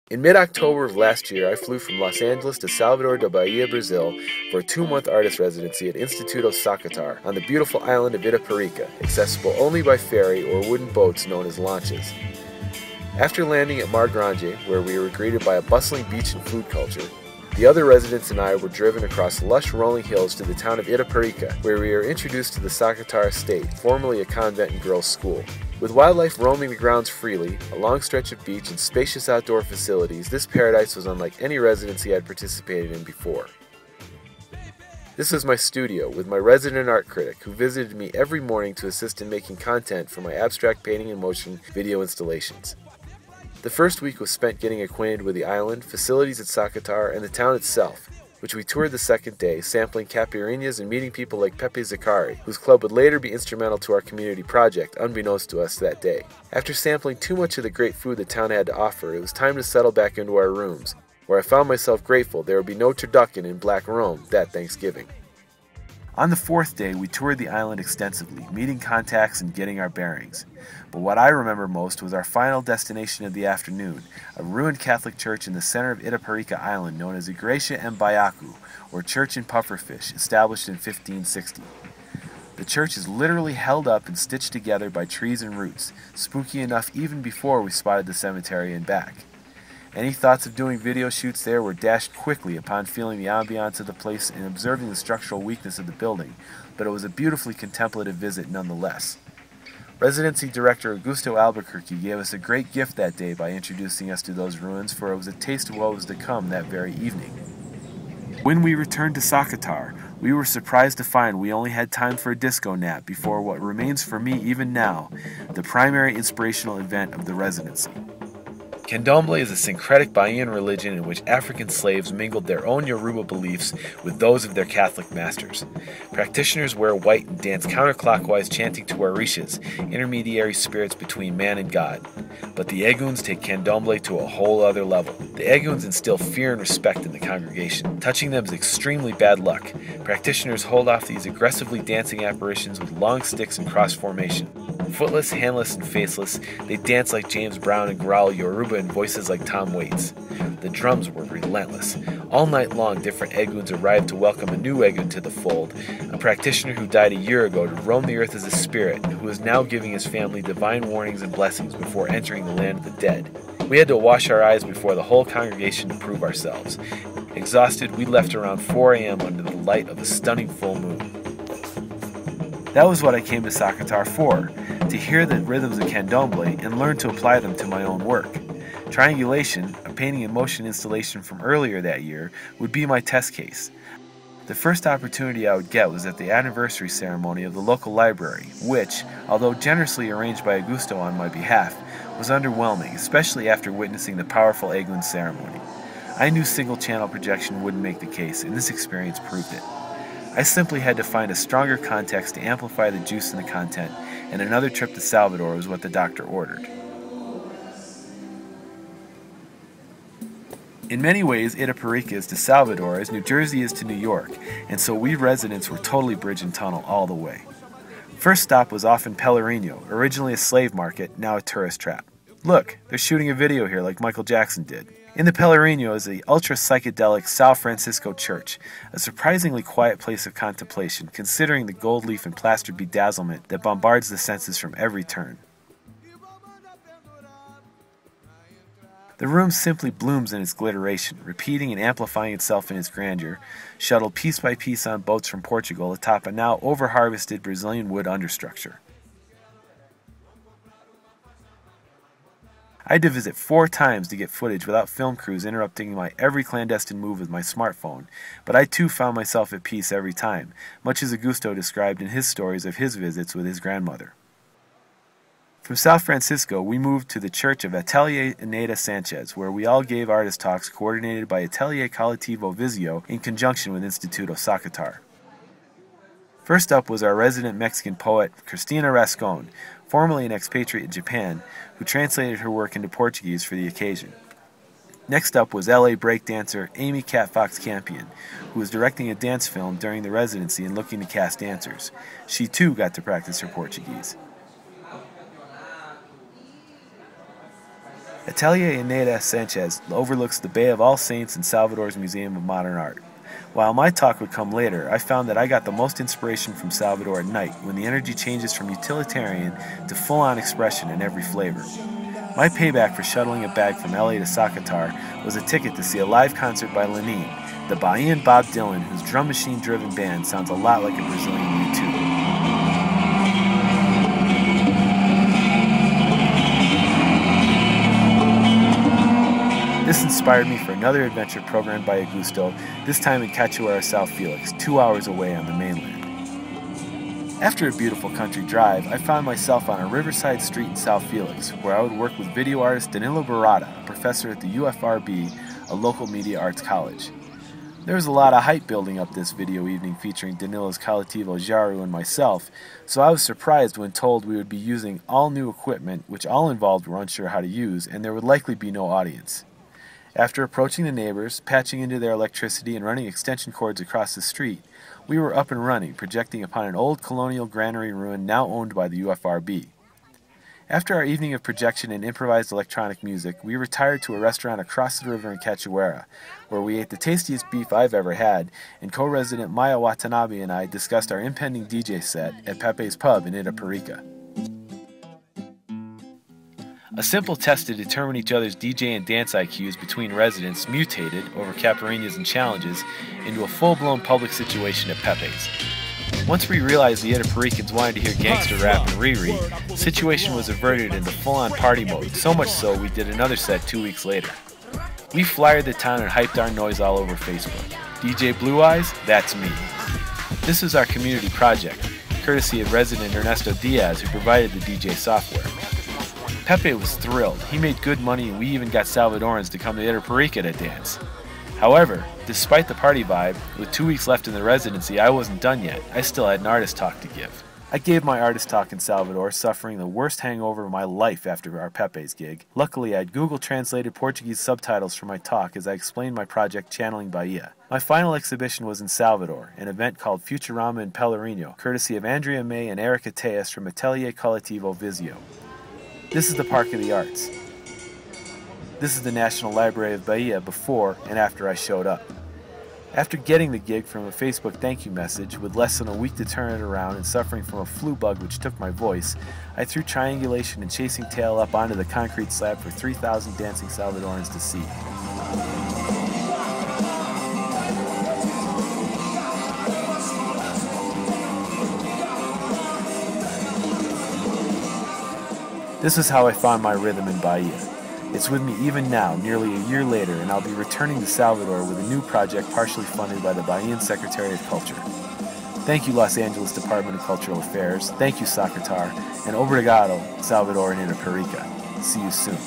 In mid-October of last year, I flew from Los Angeles to Salvador de Bahia, Brazil, for a 2-month artist residency at Instituto Sacatar on the beautiful island of Itaparica, accessible only by ferry or wooden boats known as launches. After landing at Mar Grande, where we were greeted by a bustling beach and food culture, the other residents and I were driven across lush rolling hills to the town of Itaparica, where we were introduced to the Sacatar estate, formerly a convent and girls' school. With wildlife roaming the grounds freely, a long stretch of beach, and spacious outdoor facilities, this paradise was unlike any residency I'd participated in before. This was my studio, with my resident art critic, who visited me every morning to assist in making content for my abstract painting and motion video installations. The first week was spent getting acquainted with the island, facilities at Sacatar, and the town itself, which we toured the second day, sampling caipirinhas and meeting people like Peppe Zicari, whose club would later be instrumental to our community project, unbeknownst to us that day. After sampling too much of the great food the town had to offer, it was time to settle back into our rooms, where I found myself grateful there would be no turducken in Black Rome that Thanksgiving. On the fourth day, we toured the island extensively, meeting contacts and getting our bearings. But what I remember most was our final destination of the afternoon, a ruined Catholic church in the center of Itaparica Island known as Igreja em Baiacu, or Church in Pufferfish, established in 1560. The church is literally held up and stitched together by trees and roots, spooky enough even before we spotted the cemetery and back. Any thoughts of doing video shoots there were dashed quickly upon feeling the ambiance of the place and observing the structural weakness of the building, but it was a beautifully contemplative visit nonetheless. Residency director Augusto Albuquerque gave us a great gift that day by introducing us to those ruins, for it was a taste of what was to come that very evening. When we returned to Sacatar, we were surprised to find we only had time for a disco nap before what remains for me even now, the primary inspirational event of the residency. Candomblé is a syncretic Bahian religion in which African slaves mingled their own Yoruba beliefs with those of their Catholic masters. Practitioners wear white and dance counterclockwise, chanting to orishas, intermediary spirits between man and God. But the Eguns take Candomblé to a whole other level. The Eguns instill fear and respect in the congregation. Touching them is extremely bad luck. Practitioners hold off these aggressively dancing apparitions with long sticks in cross formation. Footless, handless, and faceless, they dance like James Brown and growl Yoruba in voices like Tom Waits. The drums were relentless. All night long, different Eguns arrived to welcome a new Egun to the fold, a practitioner who died a year ago to roam the earth as a spirit, and who is now giving his family divine warnings and blessings before entering the land of the dead. We had to wash our eyes before the whole congregation to prove ourselves. Exhausted, we left around 4 a.m. under the light of a stunning full moon. That was what I came to Sacatar for, to hear the rhythms of Candomblé and learn to apply them to my own work. Triangulation, a painting and motion installation from earlier that year, would be my test case. The first opportunity I would get was at the anniversary ceremony of the local library, which, although generously arranged by Augusto on my behalf, was underwhelming, especially after witnessing the powerful Egun ceremony. I knew single-channel projection wouldn't make the case, and this experience proved it. I simply had to find a stronger context to amplify the juice in the content, and another trip to Salvador was what the doctor ordered. In many ways, Itaparica is to Salvador as New Jersey is to New York, and so we residents were totally bridge and tunnel all the way. First stop was off in Pelourinho, originally a slave market, now a tourist trap. Look, they're shooting a video here like Michael Jackson did. In the Pelourinho is the ultra-psychedelic São Francisco Church, a surprisingly quiet place of contemplation considering the gold leaf and plaster bedazzlement that bombards the senses from every turn. The room simply blooms in its glitteration, repeating and amplifying itself in its grandeur, shuttled piece by piece on boats from Portugal atop a now over-harvested Brazilian wood understructure. I had to visit 4 times to get footage without film crews interrupting my every clandestine move with my smartphone, but I too found myself at peace every time, much as Augusto described in his stories of his visits with his grandmother. From São Francisco, we moved to the church of Atelier Eneida Sanches, where we all gave artist talks coordinated by Atelier Coletivo VISIO in conjunction with Instituto Sacatar. First up was our resident Mexican poet, Cristina Rascon, formerly an expatriate in Japan, who translated her work into Portuguese for the occasion. Next up was LA breakdancer Amy Cat Fox Campion, who was directing a dance film during the residency and looking to cast dancers. She too got to practice her Portuguese. Atelier Eneida Sanches overlooks the Bay of All Saints and Salvador's Museum of Modern Art. While my talk would come later, I found that I got the most inspiration from Salvador at night, when the energy changes from utilitarian to full-on expression in every flavor. My payback for shuttling a bag from LA to Sacatar was a ticket to see a live concert by Lenin, the Bahian Bob Dylan, whose drum machine-driven band sounds a lot like a Brazilian U2. This inspired me for another adventure programmed by Augusto, this time in Cachoeira, South Felix, 2 hours away on the mainland. After a beautiful country drive, I found myself on a riverside street in South Felix, where I would work with video artist Danillo Barata, a professor at the UFRB, a local media arts college. There was a lot of hype building up this video evening featuring Danillo's Coletivo, Xareu, and myself, so I was surprised when told we would be using all new equipment, which all involved were unsure how to use, and there would likely be no audience. After approaching the neighbors, patching into their electricity, and running extension cords across the street, we were up and running, projecting upon an old colonial granary ruin now owned by the UFRB. After our evening of projection and improvised electronic music, we retired to a restaurant across the river in Cachoeira, where we ate the tastiest beef I've ever had, and co-resident Maya Watanabe and I discussed our impending DJ set at Peppe's Pub in Itaparica. A simple test to determine each other's DJ and dance IQs between residents mutated, over caipirinhas and challenges, into a full-blown public situation at Peppe's. Once we realized the Itaparicans wanted to hear gangster rap and Riri, the situation was averted into full-on party mode, so much so we did another set 2 weeks later. We flyered the town and hyped our noise all over Facebook. DJ Blue Eyes? That's me. This is our community project, courtesy of resident Ernesto Diaz, who provided the DJ software. Peppe was thrilled. He made good money, and we even got Salvadorans to come to Itaparica to dance. However, despite the party vibe, with 2 weeks left in the residency, I wasn't done yet. I still had an artist talk to give. I gave my artist talk in Salvador, suffering the worst hangover of my life after our Peppe's gig. Luckily, I had Google translated Portuguese subtitles for my talk as I explained my project Channeling Bahia. My final exhibition was in Salvador, an event called Futurama in Pelourinho, courtesy of Andrea May and Erica Tejas from Atelier Coletivo VISIO. This is the Park of the Arts. This is the National Library of Bahia before and after I showed up. After getting the gig from a Facebook thank you message, with less than a week to turn it around and suffering from a flu bug which took my voice, I threw triangulation and chasing tail up onto the concrete slab for 3,000 dancing Salvadorans to see. This is how I found my rhythm in Bahia. It's with me even now, nearly a year later, and I'll be returning to Salvador with a new project partially funded by the Bahian Secretary of Culture. Thank you, Los Angeles Department of Cultural Affairs. Thank you, Sacatar. And obrigado, Salvador and Itaparica. See you soon.